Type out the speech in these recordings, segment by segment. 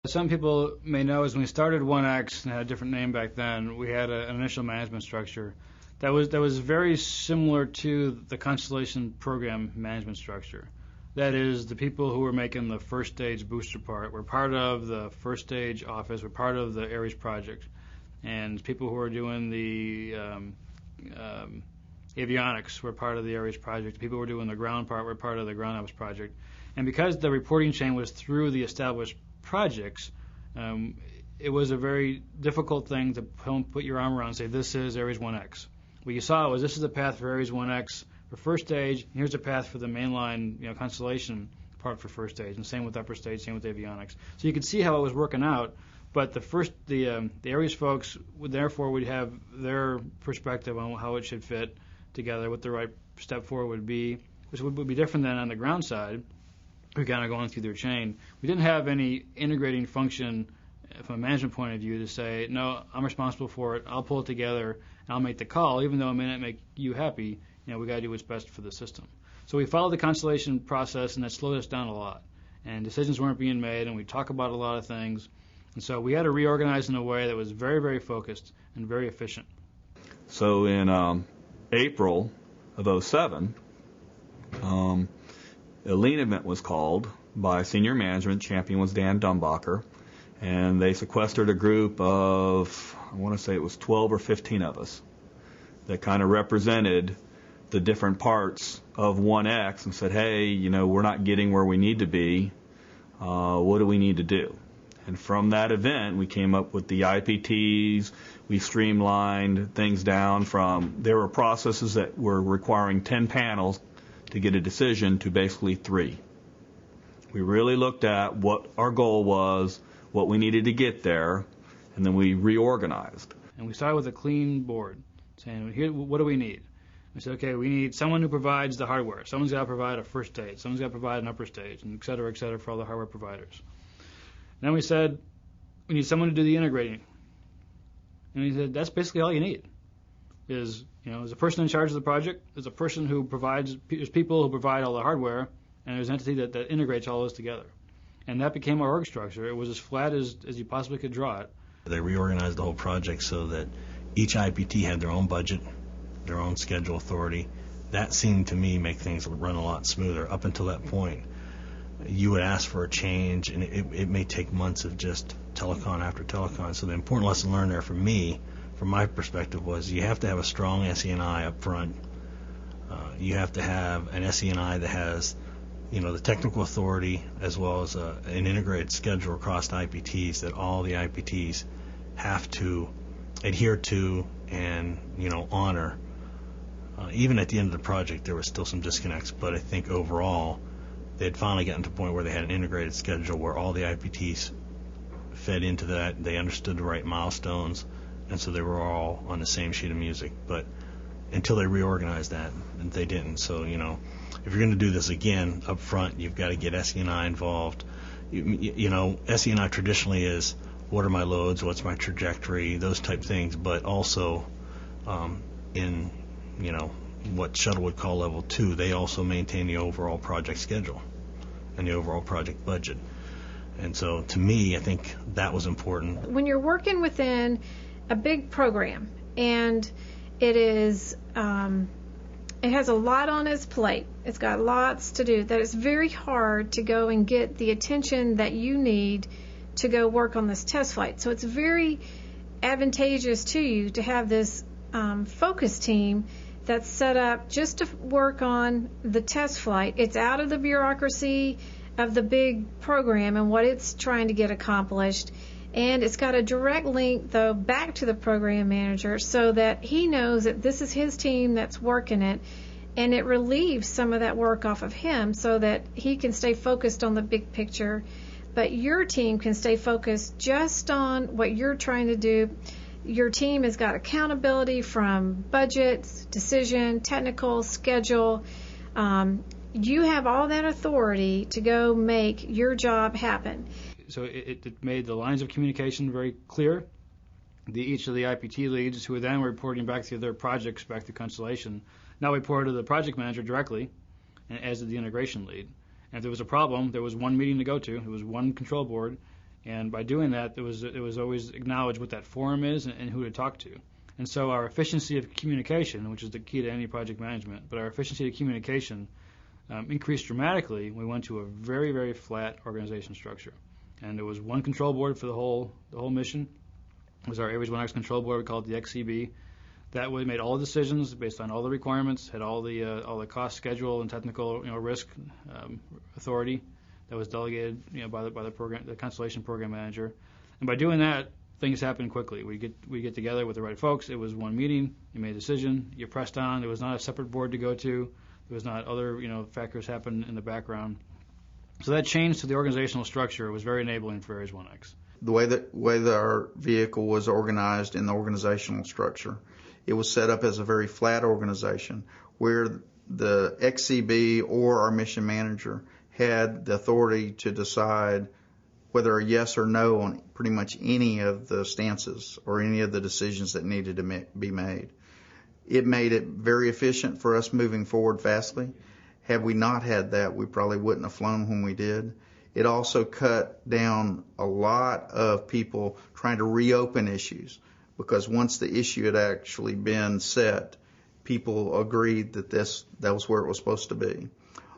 Some people may know is when we started 1X and had a different name back then, we had an initial management structure that was very similar to the Constellation program management structure. That is, the people who were making the first stage booster part were part of the first stage office, were part of the Ares project, and people who were doing the avionics were part of the Ares project. People who were doing the ground part were part of the ground ops project. And because the reporting chain was through the established projects, it was a very difficult thing to put your arm around and say, this is Ares 1X. What you saw was, this is the path for Ares 1X for first stage, here's the path for the mainline Constellation part for first stage, and same with upper stage, same with avionics. So you could see how it was working out, but the Ares folks would have their perspective on how it should fit together, what the right step forward would be, which would be different than on the ground side. We're kind of going through their chain. We didn't have any integrating function from a management point of view to say, no, I'm responsible for it, I'll pull it together, and I'll make the call, even though it may not make you happy. We got to do what's best for the system. So we followed the Constellation process, and that slowed us down a lot. And decisions weren't being made, and we talk about a lot of things. And so we had to reorganize in a way that was very, very focused and very efficient. So in April of 07, a lean event was called by senior management. Champion was Dan Dumbacher. And they sequestered a group of, I want to say it was 12 or 15 of us that kind of represented the different parts of 1X and said, hey, we're not getting where we need to be. What do we need to do? And from that event, we came up with the IPTs. We streamlined things down from, there were processes that were requiring 10 panels to get a decision to basically 3. We really looked at what our goal was, what we needed to get there, and then we reorganized. And we started with a clean board, saying, here, what do we need? We said, okay, we need someone who provides the hardware. Someone's got to provide a first stage. Someone's got to provide an upper stage, and et cetera, for all the hardware providers. Then we said, we need someone to do the integrating. And he said, that's basically all you need. There's a person in charge of the project, there's a person who provides, there's people who provide all the hardware, and there's an entity that integrates all those together. And that became our org structure. It was as flat as you possibly could draw it. They reorganized the whole project so that each IPT had their own budget, their own schedule authority. That seemed to me make things run a lot smoother. Up until that point, you would ask for a change, and it may take months of just telecon after telecon. So the important lesson learned there for me, from my perspective, was you have to have a strong SE&I up front. You have to have an SE&I that has the technical authority as well as an integrated schedule across the IPTs that all the IPTs have to adhere to and honor. Even at the end of the project, there was still some disconnects, but I think overall they had finally gotten to a point where they had an integrated schedule where all the IPTs fed into that. They understood the right milestones, and so they were all on the same sheet of music. But until they reorganized that, they didn't. So, if you're going to do this again up front, you've got to get SE&I involved. SE&I traditionally is, what are my loads, what's my trajectory, those type things, but also in what Shuttle would call level 2, they also maintain the overall project schedule and the overall project budget. And so to me, I think that was important. When you're working within a big program and it is it has a lot on its plate, it's got lots to do, that it's very hard to go and get the attention that you need to go work on this test flight. So it's very advantageous to you to have this focus team that's set up just to work on the test flight. It's out of the bureaucracy of the big program and what it's trying to get accomplished. And it's got a direct link, though, back to the program manager so that he knows that this is his team that's working it, and it relieves some of that work off of him so that he can stay focused on the big picture. But your team can stay focused just on what you're trying to do. Your team has got accountability from budgets, decision, technical, schedule. You have all that authority to go make your job happen. So it made the lines of communication very clear. Each of the IPT leads, who were then reporting back to their projects, back to Constellation, now reported to the project manager directly, as did the integration lead. And if there was a problem, there was one meeting to go to. There was one control board, And by doing that, it was always acknowledged what that forum is and who to talk to. And so our efficiency of communication, which is the key to any project management, but our efficiency of communication increased dramatically. We went to a very, very flat organization structure. And there was one control board for the whole mission. It was our Aries 1X control board. We called it the XCB. That way made all the decisions based on all the requirements, had all the cost, schedule, and technical risk authority that was delegated by the Constellation program manager. And by doing that, things happened quickly. We get together with the right folks. It was one meeting. You made a decision. You pressed on. There was not a separate board to go to. There was not other factors happen in the background. So that change to the organizational structure was very enabling for Aries 1X. The way that our vehicle was organized in the organizational structure, it was set up as a very flat organization where the XCB or our mission manager had the authority to decide whether a yes or no on pretty much any of the stances or any of the decisions that needed to be made. It made it very efficient for us moving forward fastly. Had we not had that, we probably wouldn't have flown when we did. It also cut down a lot of people trying to reopen issues, because once the issue had actually been set, people agreed that that was where it was supposed to be.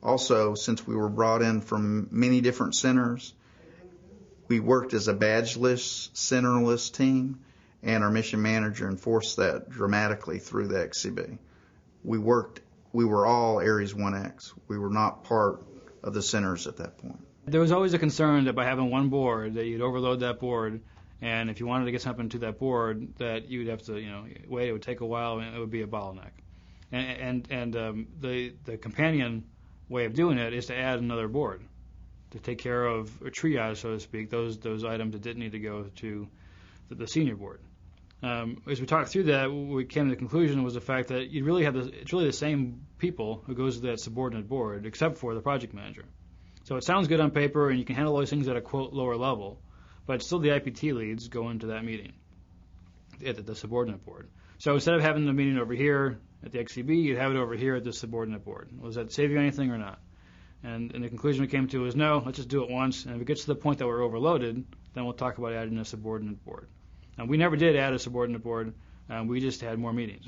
Also, since we were brought in from many different centers, we worked as a badgeless, centerless team, and our mission manager enforced that dramatically through the XCB. We were all Aries 1X. We were not part of the centers at that point. There was always a concern that by having one board, that you'd overload that board, and if you wanted to get something to that board, that you would have to, wait. It would take a while, and it would be a bottleneck. And the companion way of doing it is to add another board to take care of a triage, so to speak, those items that didn't need to go to the senior board. As we talked through that, we came to the conclusion was the fact that you really have it's really the same people who goes to that subordinate board, except for the project manager. So it sounds good on paper, and you can handle all these things at a quote lower level, but still the IPT leads go into that meeting at the subordinate board. So instead of having the meeting over here at the XCB, you'd have it over here at the subordinate board. Does that save you anything or not? And the conclusion we came to was no, let's just do it once, and if it gets to the point that we're overloaded, then we'll talk about adding a subordinate board. And we never did add a subordinate board. We just had more meetings.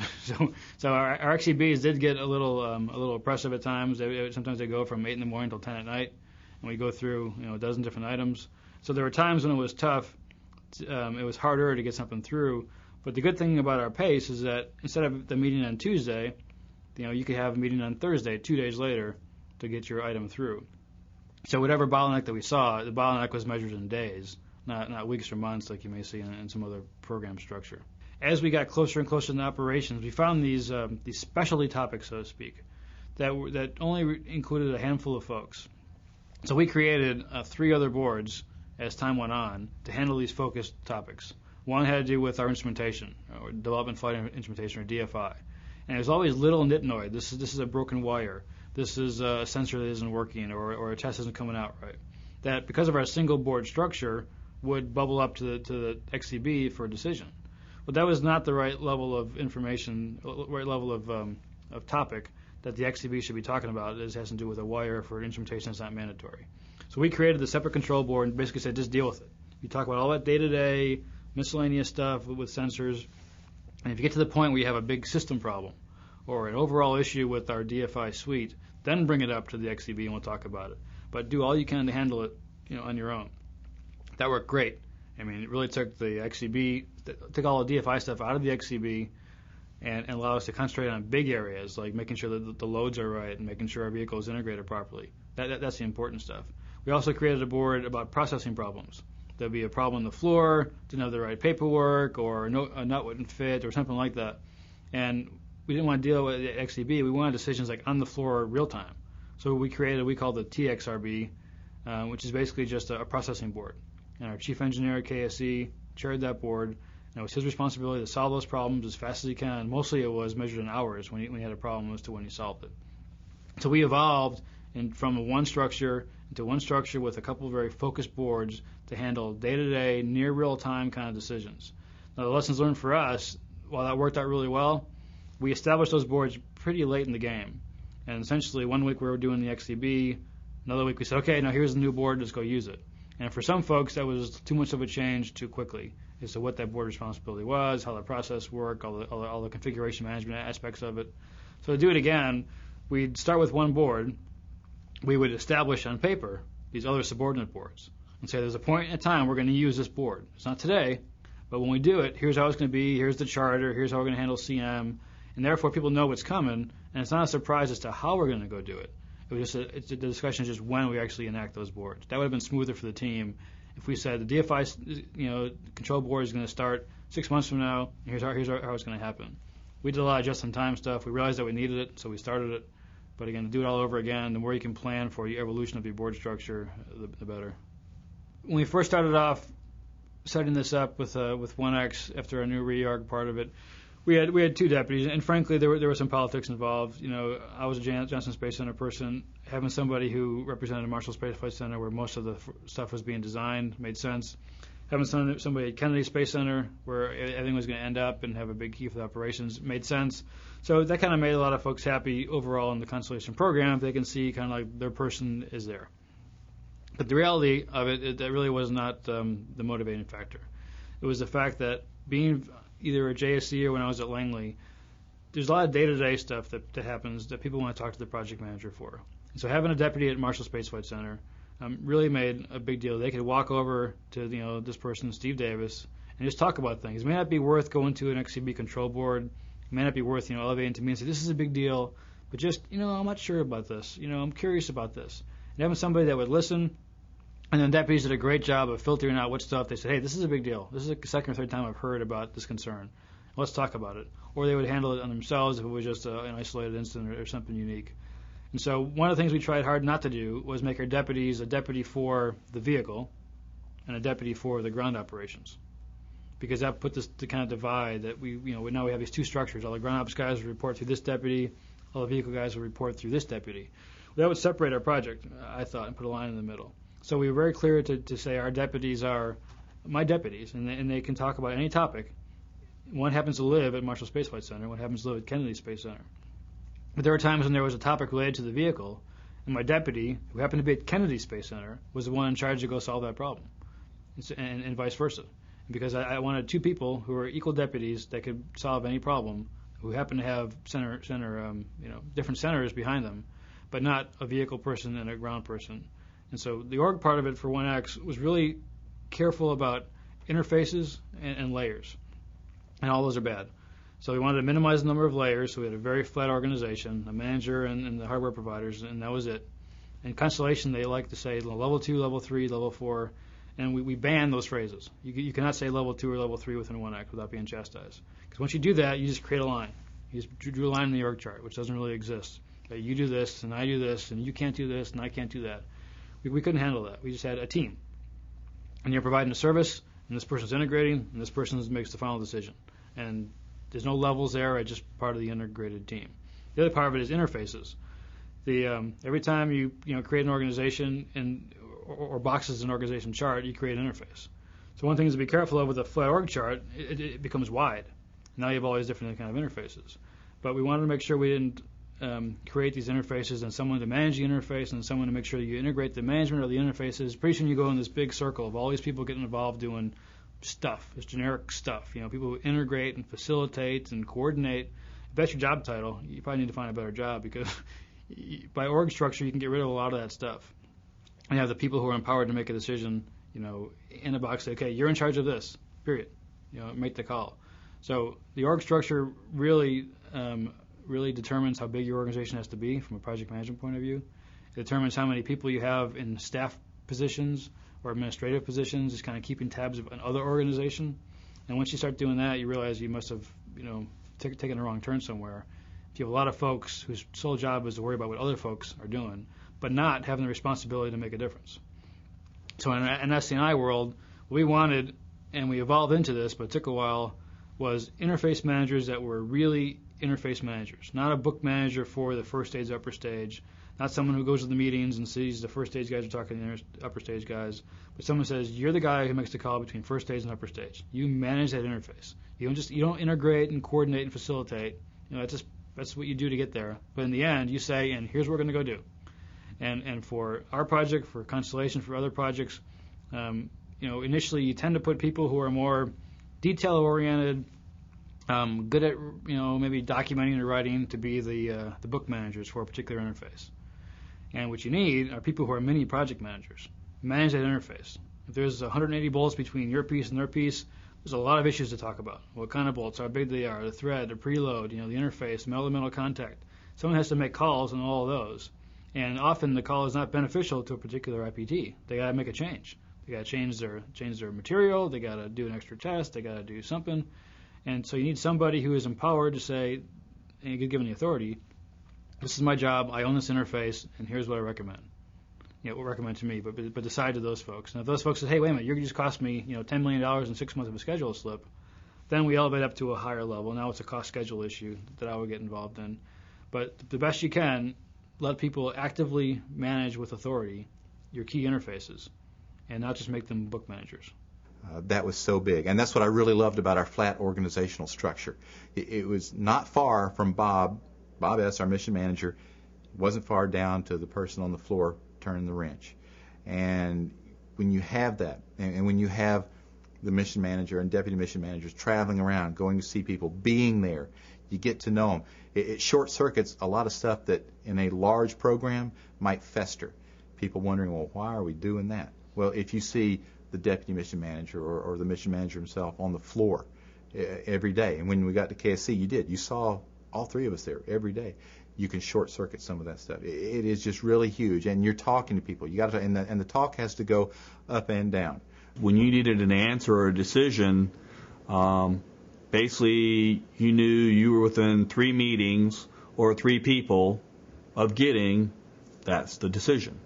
So our XCBs did get a little oppressive at times. Sometimes they go from 8 in the morning till 10 at night, and we go through a dozen different items. So there were times when it was tough. It was harder to get something through. But the good thing about our pace is that instead of the meeting on Tuesday, you could have a meeting on Thursday, 2 days later, to get your item through. So whatever bottleneck that we saw, the bottleneck was measured in days, not weeks or months like you may see in some other program structure. As we got closer and closer to the operations, we found these specialty topics, so to speak, that only included a handful of folks. So we created 3 other boards as time went on to handle these focused topics. One had to do with our instrumentation, or development flight instrumentation, or DFI. And there's always little nitnoid. This is a broken wire. This is a sensor that isn't working, or a test isn't coming out right. That because of our single board structure would bubble up to the XCB for a decision. But that was not the right level of information, right level of topic that the XCB should be talking about. This has to do with a wire for instrumentation that's not mandatory. So we created the separate control board and basically said, just deal with it. You talk about all that day-to-day miscellaneous stuff with sensors, and if you get to the point where you have a big system problem or an overall issue with our DFI suite, then bring it up to the XCB and we'll talk about it. But do all you can to handle it, on your own. That worked great. I mean, it really took the XCB, took all the DFI stuff out of the XCB and allowed us to concentrate on big areas, like making sure that the loads are right and making sure our vehicle is integrated properly. That's the important stuff. We also created a board about processing problems. There'd be a problem on the floor, didn't have the right paperwork, or a nut wouldn't fit, or something like that. And we didn't want to deal with the XCB. We wanted decisions like on the floor, real time. So we created what we call the TXRB, which is basically just a processing board. And our chief engineer at KSE chaired that board, and it was his responsibility to solve those problems as fast as he can. And mostly it was measured in hours when he had a problem as to when he solved it. So we evolved from one structure into one structure with a couple of very focused boards to handle day-to-day, near real-time kind of decisions. Now, the lessons learned for us, while that worked out really well, we established those boards pretty late in the game. And essentially, one week we were doing the XCB, another week we said, okay, now here's the new board, let's go use it. And for some folks, that was too much of a change too quickly as to what that board responsibility was, how the process worked, all the configuration management aspects of it. So to do it again, we'd start with one board. We would establish on paper these other subordinate boards and say there's a point in time we're going to use this board. It's not today, but when we do it, here's how it's going to be, here's the charter, here's how we're going to handle CM, and therefore people know what's coming, and it's not a surprise as to how we're going to go do it. It was just the discussion is just when we actually enact those boards. That would have been smoother for the team if we said the DFI, control board is going to start 6 months from now. And here's how it's going to happen. We did a lot of just-in-time stuff. We realized that we needed it, so we started it. But again, to do it all over again, the more you can plan for the evolution of your board structure, the better. When we first started off setting this up with 1X after our new reorg part of it, we had two deputies, and frankly, there were some politics involved. I was a Johnson Space Center person. Having somebody who represented Marshall Space Flight Center, where most of the stuff was being designed, made sense. Having somebody at Kennedy Space Center, where everything was going to end up and have a big key for the operations, made sense. So that kind of made a lot of folks happy overall in the Constellation program. They can see kind of like their person is there. But the reality of it, that really was not the motivating factor. It was the fact that being either at JSC or when I was at Langley, there's a lot of day-to-day stuff that happens that people want to talk to the project manager for. And so having a deputy at Marshall Space Flight Center really made a big deal. They could walk over to this person, Steve Davis, and just talk about things. It may not be worth going to an XCB control board. It may not be worth elevating to me and say this is a big deal, but just I'm not sure about this. I'm curious about this. And having somebody that would listen. And then deputies did a great job of filtering out what stuff they said, hey, this is a big deal. This is the second or third time I've heard about this concern. Let's talk about it. Or they would handle it on themselves if it was just an isolated incident or something unique. And so one of the things we tried hard not to do was make our deputies a deputy for the vehicle and a deputy for the ground operations. Because that put the kind of divide that now we have these two structures. All the ground ops guys would report through this deputy. All the vehicle guys would report through this deputy. That would separate our project, I thought, and put a line in the middle. So we were very clear to say our deputies are my deputies, and they can talk about any topic. One happens to live at Marshall Space Flight Center, one happens to live at Kennedy Space Center. But there were times when there was a topic related to the vehicle, and my deputy, who happened to be at Kennedy Space Center, was the one in charge to go solve that problem, and vice versa. Because I wanted two people who were equal deputies that could solve any problem, who happened to have different centers behind them, but not a vehicle person and a ground person. And so the org part of it for 1X was really careful about interfaces and layers. And all those are bad. So we wanted to minimize the number of layers, so we had a very flat organization, a manager and the hardware providers, and that was it. In Constellation, they like to say level 2, level 3, level 4, and we ban those phrases. You cannot say level 2 or level 3 within 1X without being chastised. Because once you do that, you just create a line. You just drew a line in the org chart, which doesn't really exist. Okay, you do this, and I do this, and you can't do this, and I can't do that. We couldn't handle that. We just had a team. And you're providing a service, and this person's integrating, and this person makes the final decision. And there's no levels there. It's just part of the integrated team. The other part of it is interfaces. Every time you create an organization or boxes an organization chart, you create an interface. So one thing is to be careful of with a flat org chart, it becomes wide. Now you have all these different kind of interfaces. But we wanted to make sure we didn't create these interfaces and someone to manage the interface and someone to make sure that you integrate the management of the interfaces. Pretty soon you go in this big circle of all these people getting involved doing stuff, this generic stuff. People who integrate and facilitate and coordinate. If that's your job title, you probably need to find a better job because by org structure you can get rid of a lot of that stuff. And you have the people who are empowered to make a decision, in a box, say, okay, you're in charge of this, period. Make the call. So the org structure really determines how big your organization has to be from a project management point of view. It determines how many people you have in staff positions or administrative positions, just kind of keeping tabs of another organization. And once you start doing that, you realize you must have, taken the wrong turn somewhere. If you have a lot of folks whose sole job is to worry about what other folks are doing, but not having the responsibility to make a difference. So in an SC&I world, what we wanted, and we evolved into this, but it took a while, was interface managers that were really interface managers, not a book manager for the first stage, upper stage, not someone who goes to the meetings and sees the first stage guys are talking to the upper stage guys, but someone says, you're the guy who makes the call between first stage and upper stage. You manage that interface. You don't integrate and coordinate and facilitate. That's what you do to get there. But in the end, you say, and here's what we're going to go do. And for our project, for Constellation, for other projects, Initially you tend to put people who are more detail-oriented, good at maybe documenting and writing to be the book managers for a particular interface. And what you need are people who are mini project managers. Manage that interface. If there's 180 bolts between your piece and their piece, there's a lot of issues to talk about. What kind of bolts, how big they are, the thread, the preload, the interface, metal-to-metal contact. Someone has to make calls on all of those. And often the call is not beneficial to a particular IPT. They got to make a change. They got to change their material. They got to do an extra test. They got to do something. And so you need somebody who is empowered to say, and given the authority, this is my job. I own this interface, and here's what I recommend. What recommend to me, but decide to those folks. And if those folks say, hey, wait a minute, you're just cost me $10 million in 6 months of a schedule slip, then we elevate up to a higher level. Now it's a cost schedule issue that I would get involved in. But the best you can, let people actively manage with authority your key interfaces, and not just make them book managers. That was so big. And that's what I really loved about our flat organizational structure. It was not far from Bob S., our mission manager, wasn't far down to the person on the floor turning the wrench. And when you have that, and when you have the mission manager and deputy mission managers traveling around, going to see people, being there, you get to know them. It short circuits a lot of stuff that in a large program might fester. People wondering, well, why are we doing that? Well, if you see the deputy mission manager or the mission manager himself on the floor every day, and when we got to KSC, you saw all three of us there every day. You can short circuit some of that stuff. It is just really huge, and you're talking to people. You got to, and the talk has to go up and down. When you needed an answer or a decision, basically you knew you were within 3 meetings or 3 people of getting that's the decision.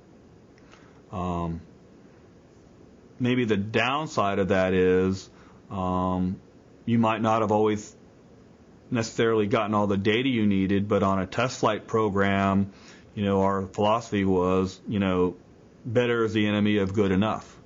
Maybe the downside of that is you might not have always necessarily gotten all the data you needed, but on a test flight program, our philosophy was, better is the enemy of good enough.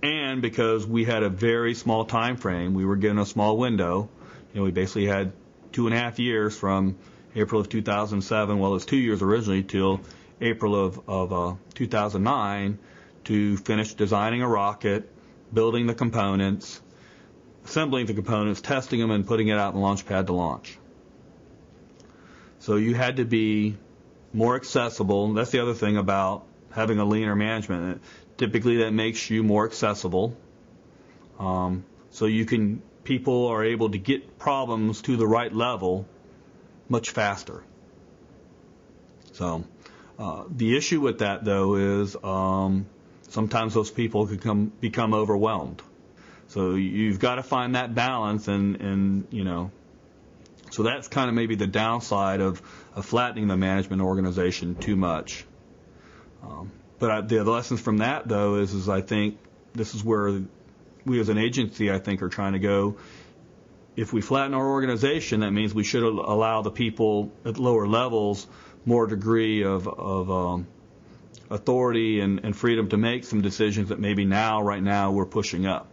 And because we had a very small time frame, we were given a small window. We basically had 2.5 years from April of 2007, well, it was 2 years originally, till April of 2009 to finish designing a rocket, building the components, assembling the components, testing them, and putting it out in the launch pad to launch. So you had to be more accessible. That's the other thing about having a leaner management. Typically that makes you more accessible. So people are able to get problems to the right level much faster. So the issue with that, though, is sometimes those people could become overwhelmed. So you've got to find that balance, and so that's kind of maybe the downside of flattening the management organization too much. But the lessons from that, though, is I think this is where we as an agency, I think, are trying to go. If we flatten our organization, that means we should allow the people at lower levels more degree of authority and freedom to make some decisions that maybe right now we're pushing up.